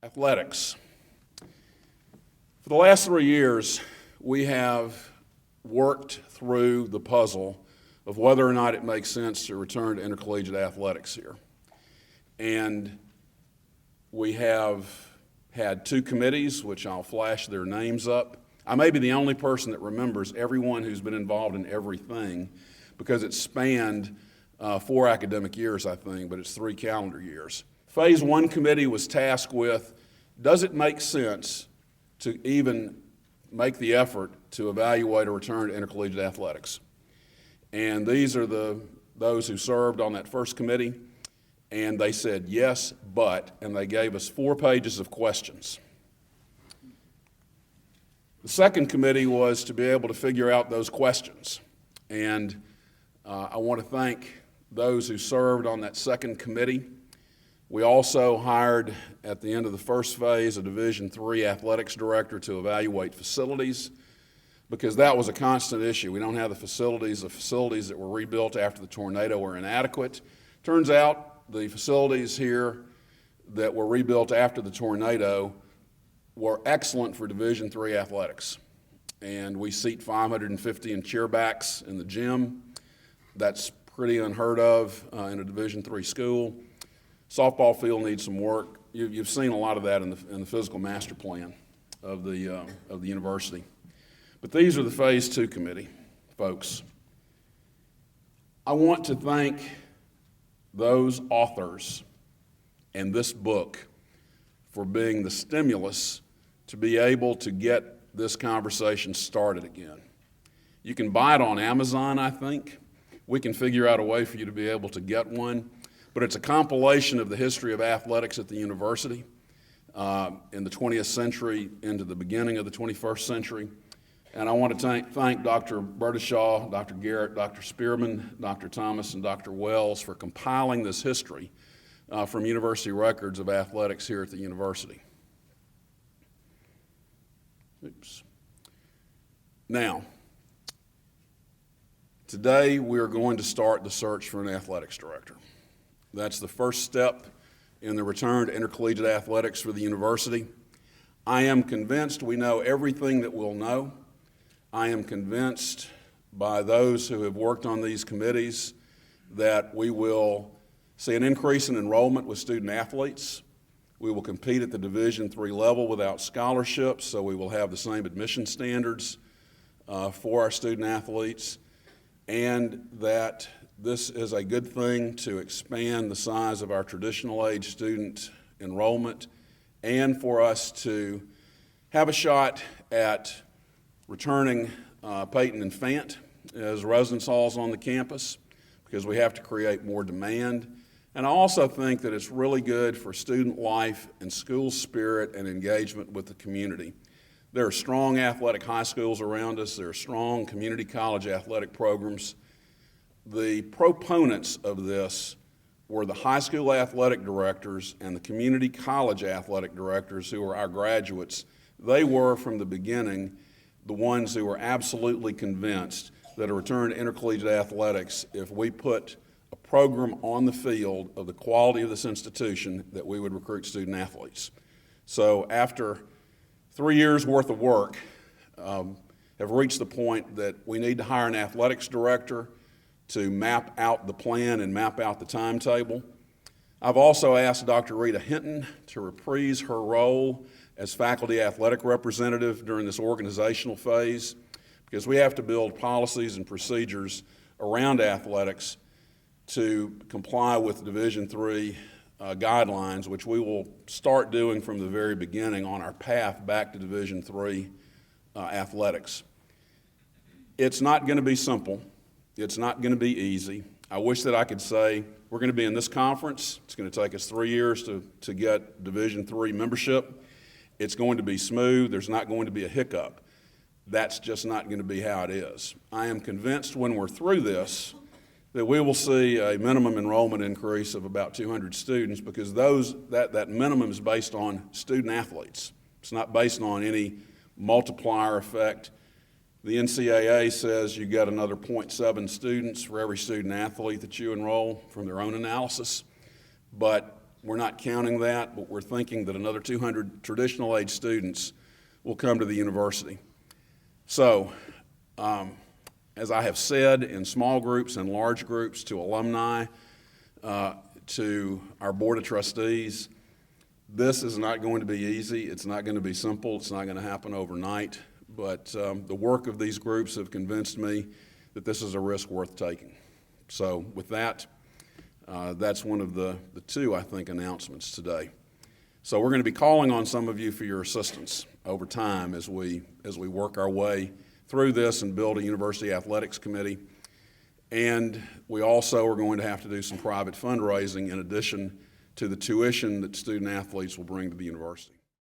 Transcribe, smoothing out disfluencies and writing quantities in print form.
Athletics. For the last 3 years, we have worked through the puzzle of whether or not it makes sense to return to intercollegiate athletics here. And we have had 2 committees, which I'll flash their names up. I may be the only person that remembers everyone who's been involved in everything because it spanned 4 academic years, I think, but it's 3 calendar years. Phase 1 committee was tasked with, does it make sense to even make the effort to evaluate a return to intercollegiate athletics? And these are those who served on that first committee, and they said yes, but, and they gave us 4 pages of questions. The second committee was to be able to figure out those questions, and I want to thank those who served on that second committee. We also hired, at the end of the first phase, a Division III athletics director to evaluate facilities, because that was a constant issue. We don't have the facilities. The facilities that were rebuilt after the tornado were inadequate. Turns out the facilities here that were rebuilt after the tornado were excellent for Division III athletics. And we seat 550 in chairbacks in the gym. That's pretty unheard of in a Division III school. Softball field needs some work. You've seen a lot of that in the physical master plan of the university. But these are the Phase 2 committee, folks. I want to thank those authors and this book for being the stimulus to be able to get this conversation started again. You can buy it on Amazon, I think. We can figure out a way for you to be able to get one. But it's a compilation of the history of athletics at the university in the 20th century into the beginning of the 21st century. And I want to thank Dr. Berdishaw, Dr. Garrett, Dr. Spearman, Dr. Thomas, and Dr. Wells for compiling this history from university records of athletics here at the university. Oops. Now, today we are going to start the search for an athletics director. That's the first step in the return to intercollegiate athletics for the university. I am convinced we know everything that we'll know. I am convinced by those who have worked on these committees that we will see an increase in enrollment with student athletes. We will compete at the Division III level without scholarships, so we will have the same admission standards for our student athletes, and that this is a good thing to expand the size of our traditional age student enrollment and for us to have a shot at returning Peyton and Fant as residence halls on the campus, because we have to create more demand. And I also think that it's really good for student life and school spirit and engagement with the community. There are strong athletic high schools around us. There are strong community college athletic programs. The proponents of this were the high school athletic directors and the community college athletic directors who were our graduates. They were, from the beginning, the ones who were absolutely convinced that a return to intercollegiate athletics, if we put a program on the field of the quality of this institution, that we would recruit student athletes. So after 3 years worth of work, have reached the point that we need to hire an athletics director to map out the plan and map out the timetable. I've also asked Dr. Rita Hinton to reprise her role as faculty athletic representative during this organizational phase, because we have to build policies and procedures around athletics to comply with Division III guidelines, which we will start doing from the very beginning on our path back to Division III athletics. It's not going to be simple. It's not going to be easy. I wish that I could say we're going to be in this conference. It's going to take us 3 years to get Division III membership. It's going to be smooth. There's not going to be a hiccup. That's just not going to be how it is. I am convinced when we're through this that we will see a minimum enrollment increase of about 200 students, because that minimum is based on student athletes. It's not based on any multiplier effect. The NCAA says you get another 0.7 students for every student athlete that you enroll from their own analysis. But We're not counting that, but we're thinking that another 200 traditional age students will come to the university. So, as I have said, in small groups and large groups, to alumni, to our Board of Trustees, this is not going to be easy. It's not going to be simple. It's not going to happen overnight. But the work of these groups have convinced me that this is a risk worth taking. So with that, that's one of the two, I think, announcements today. So we're going to be calling on some of you for your assistance over time as we work our way through this and build a university athletics committee. And we also are going to have to do some private fundraising in addition to the tuition that student athletes will bring to the university.